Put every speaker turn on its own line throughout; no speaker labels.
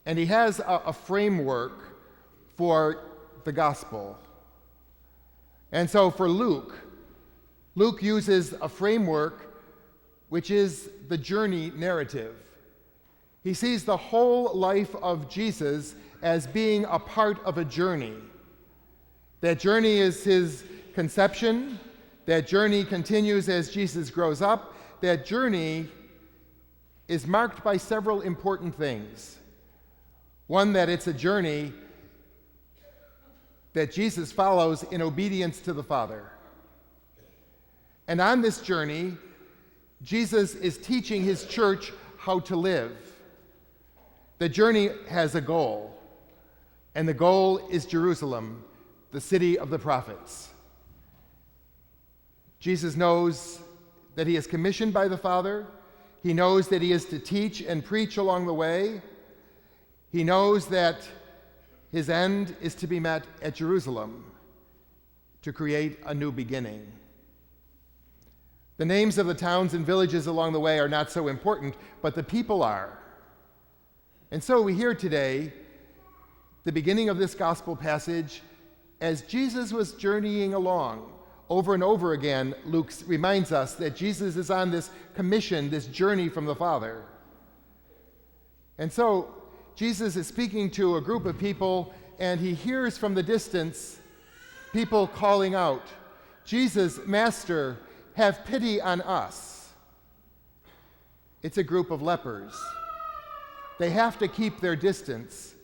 And he has a framework for the gospel. And so for Luke uses a framework which is the journey narrative. He sees the whole life of Jesus as being a part of a journey. That journey is his conception. That journey continues as Jesus grows up. That journey is marked by several important things. One, that it's a journey that Jesus follows in obedience to the Father. And on this journey, Jesus is teaching his church how to live. The journey has a goal, and the goal is Jerusalem, the city of the prophets. Jesus knows that he is commissioned by the Father. He knows that he is to teach and preach along the way. He knows that his end is to be met at Jerusalem, to create a new beginning. The names of the towns and villages along the way are not so important, but the people are. And so we hear today the beginning of this gospel passage as Jesus was journeying along. Over and over again, Luke reminds us that Jesus is on this commission, this journey from the Father. And so Jesus is speaking to a group of people, and he hears from the distance people calling out, "Jesus, Master, have pity on us." It's a group of lepers. They have to keep their distance.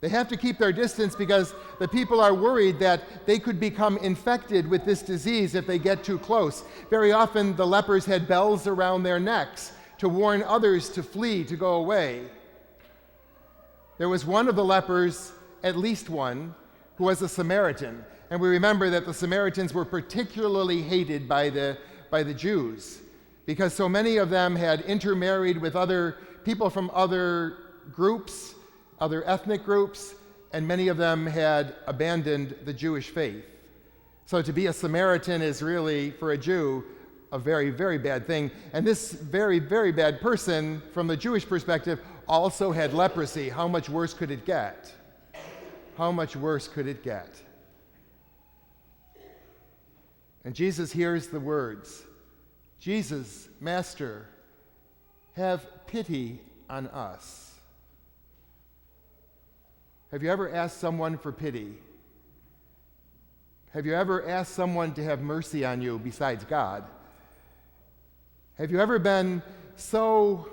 They have to keep their distance because the people are worried that they could become infected with this disease if they get too close. Very often, the lepers had bells around their necks to warn others to flee, to go away. There was one of the lepers, at least one, who was a Samaritan. And we remember that the Samaritans were particularly hated by the Jews because so many of them had intermarried with other people from other groups, other ethnic groups, and many of them had abandoned the Jewish faith. So to be a Samaritan is really, for a Jew, a very, very bad thing. And this very, very bad person, from the Jewish perspective, also had leprosy. How much worse could it get? How much worse could it get? And Jesus hears the words, "Jesus, Master, have pity on us." Have you ever asked someone for pity? Have you ever asked someone to have mercy on you besides God? Have you ever been so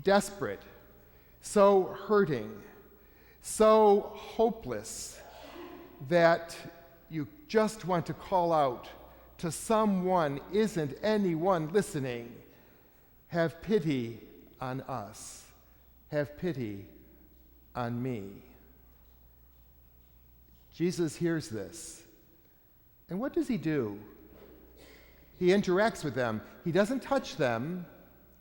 desperate, so hurting, so hopeless that you just want to call out to someone? Isn't anyone listening? Have pity on us. Have pity on me. Jesus hears this. And what does he do? He interacts with them. He doesn't touch them.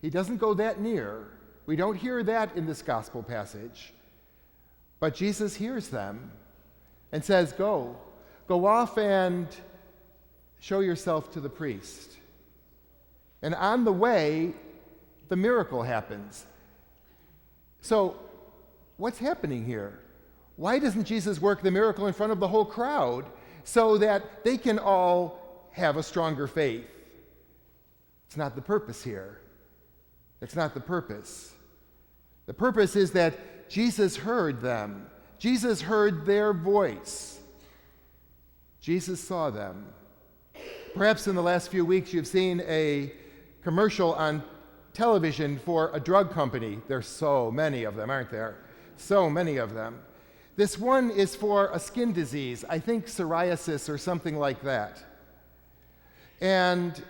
He doesn't go that near. We don't hear that in this gospel passage. But Jesus hears them and says, Go off and show yourself to the priest." And on the way, the miracle happens. So, what's happening here? Why doesn't Jesus work the miracle in front of the whole crowd so that they can all have a stronger faith? It's not the purpose here. It's not the purpose. The purpose is that Jesus heard them. Jesus heard their voice. Jesus saw them. Perhaps in the last few weeks you've seen a commercial on television for a drug company. There's so many of them, aren't there? So many of them. This one is for a skin disease, I think psoriasis or something like that. And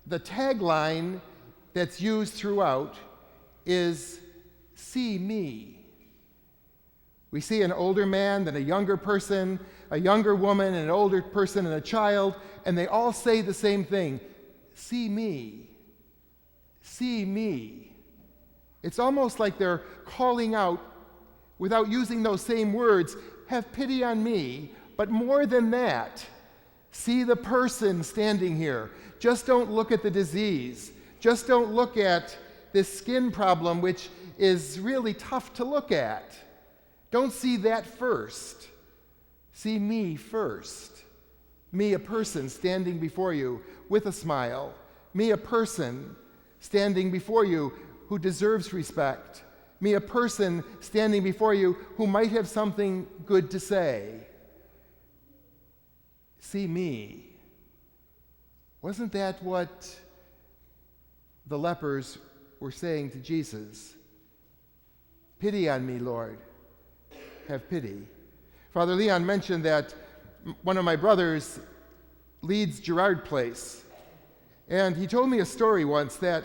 the tagline that's used throughout is, "See me." We see an older man, then a younger person, a younger woman, and an older person and a child, and they all say the same thing, "See me. See me." It's almost like they're calling out, without using those same words, "Have pity on me," but more than that, see the person standing here. Just don't look at the disease. Just don't look at this skin problem, which is really tough to look at. Don't see that first. See me first. Me, a person standing before you with a smile. Me, a person standing before you who deserves respect. Me, a person standing before you who might have something good to say. See me. Wasn't that what the lepers were saying to Jesus? Pity on me, Lord. Have pity. Father Leon mentioned that one of my brothers leads Girard Place. And he told me a story once that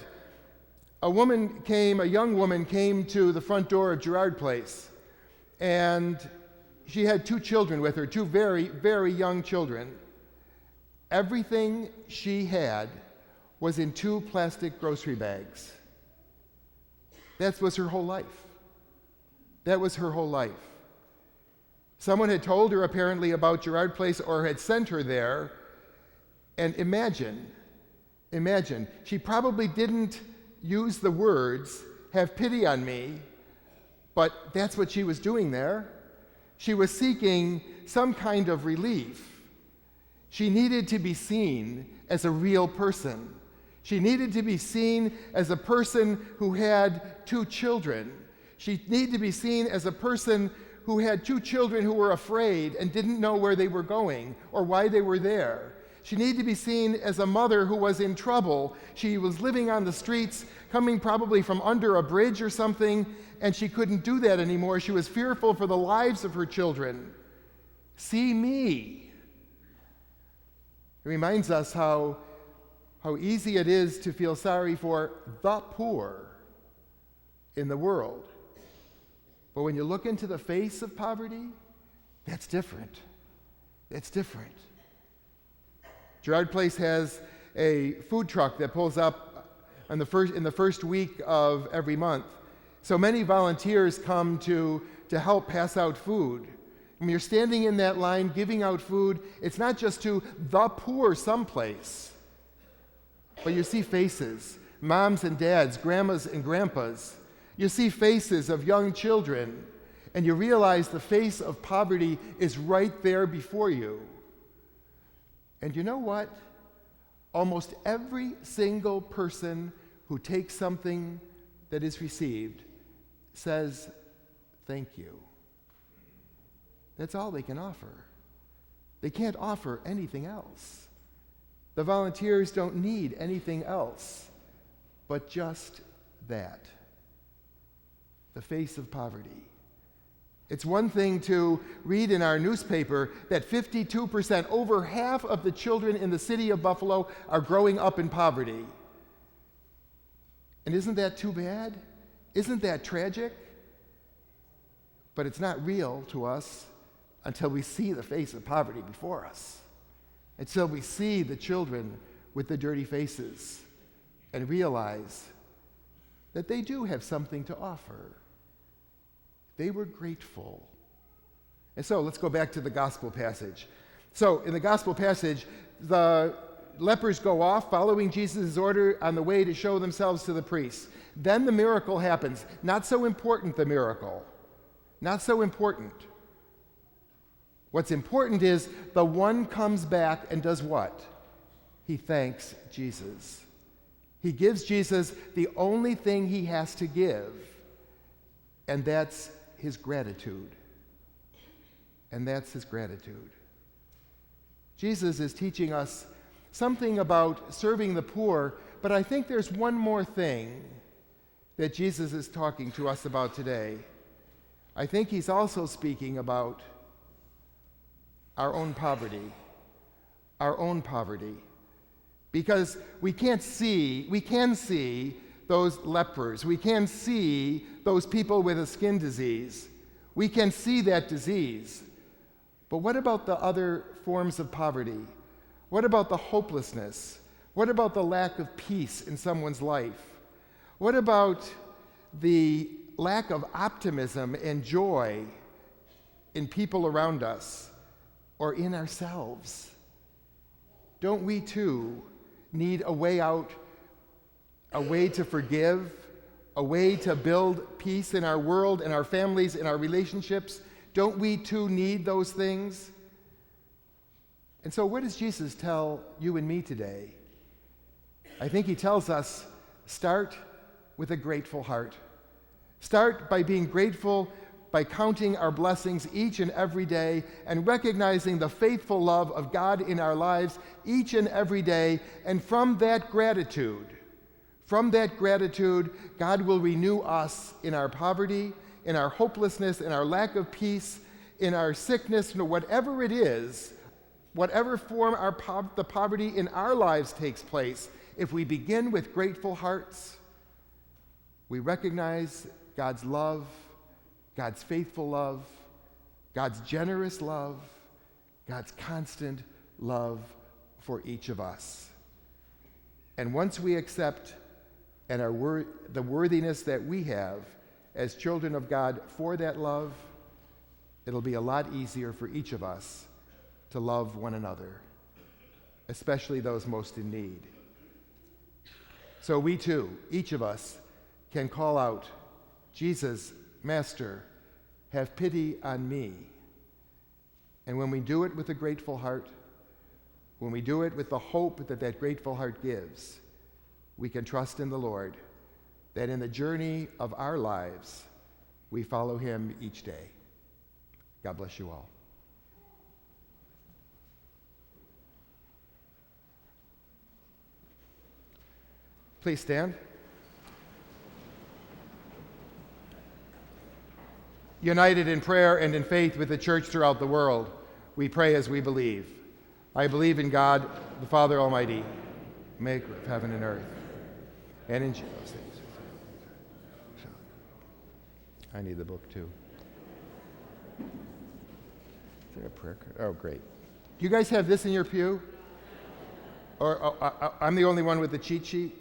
a young woman came to the front door of Girard Place, and she had 2 children with her, 2 very, very young children. Everything she had was in 2 plastic grocery bags. That was her whole life. That was her whole life. Someone had told her apparently about Girard Place or had sent her there, and imagine, she probably didn't use the words, have pity on me, but that's what she was doing there. She was seeking some kind of relief. She needed to be seen as a real person. She needed to be seen as a person who had 2 children. She needed to be seen as a person who had 2 children who were afraid and didn't know where they were going or why they were there. She needed to be seen as a mother who was in trouble. She was living on the streets, coming probably from under a bridge or something, and she couldn't do that anymore. She was fearful for the lives of her children. See me. It reminds us how easy it is to feel sorry for the poor in the world. But when you look into the face of poverty, that's different. That's different. Girard Place has a food truck that pulls up in the first week of every month. So many volunteers come to help pass out food. When you're standing in that line giving out food, it's not just to the poor someplace, but you see faces, moms and dads, grandmas and grandpas. You see faces of young children, and you realize the face of poverty is right there before you. And you know what? Almost every single person who takes something that is received says, thank you. That's all they can offer. They can't offer anything else. The volunteers don't need anything else but just that. The face of poverty. It's one thing to read in our newspaper that 52%, over half of the children in the city of Buffalo, are growing up in poverty. And isn't that too bad? Isn't that tragic? But it's not real to us until we see the face of poverty before us. Until we see the children with the dirty faces and realize that they do have something to offer. They were grateful. And so let's go back to the gospel passage. So in the gospel passage, the lepers go off following Jesus' order on the way to show themselves to the priests. Then the miracle happens. Not so important, the miracle. Not so important. What's important is the one comes back and does what? He thanks Jesus. He gives Jesus the only thing he has to give, and that's his gratitude. And that's his gratitude. Jesus is teaching us something about serving the poor, but I think there's one more thing that Jesus is talking to us about today. I think he's also speaking about our own poverty. Our own poverty. Because we can see those lepers. We can see those people with a skin disease. We can see that disease. But what about the other forms of poverty? What about the hopelessness? What about the lack of peace in someone's life? What about the lack of optimism and joy in people around us or in ourselves? Don't we too need a way out, a way to forgive, a way to build peace in our world, in our families, in our relationships? Don't we too need those things? And so what does Jesus tell you and me today? I think he tells us, start with a grateful heart. Start by being grateful, by counting our blessings each and every day and recognizing the faithful love of God in our lives each and every day. And from that gratitude, God will renew us in our poverty, in our hopelessness, in our lack of peace, in our sickness, whatever it is, whatever form the poverty in our lives takes place. If we begin with grateful hearts, we recognize God's love, God's faithful love, God's generous love, God's constant love for each of us. And once we accept the worthiness that we have as children of God for that love, it'll be a lot easier for each of us to love one another, especially those most in need. So we too, each of us, can call out, Jesus, Master, have pity on me. And when we do it with a grateful heart, when we do it with the hope that grateful heart gives, we can trust in the Lord that in the journey of our lives, we follow him each day. God bless you all. Please stand. United in prayer and in faith with the church throughout the world, we pray as we believe. I believe in God, the Father Almighty, maker of heaven and earth, and in Jesus. I need the book too. Is there a prayer card? Oh, great. Do you guys have this in your pew? Or I'm the only one with the cheat sheet?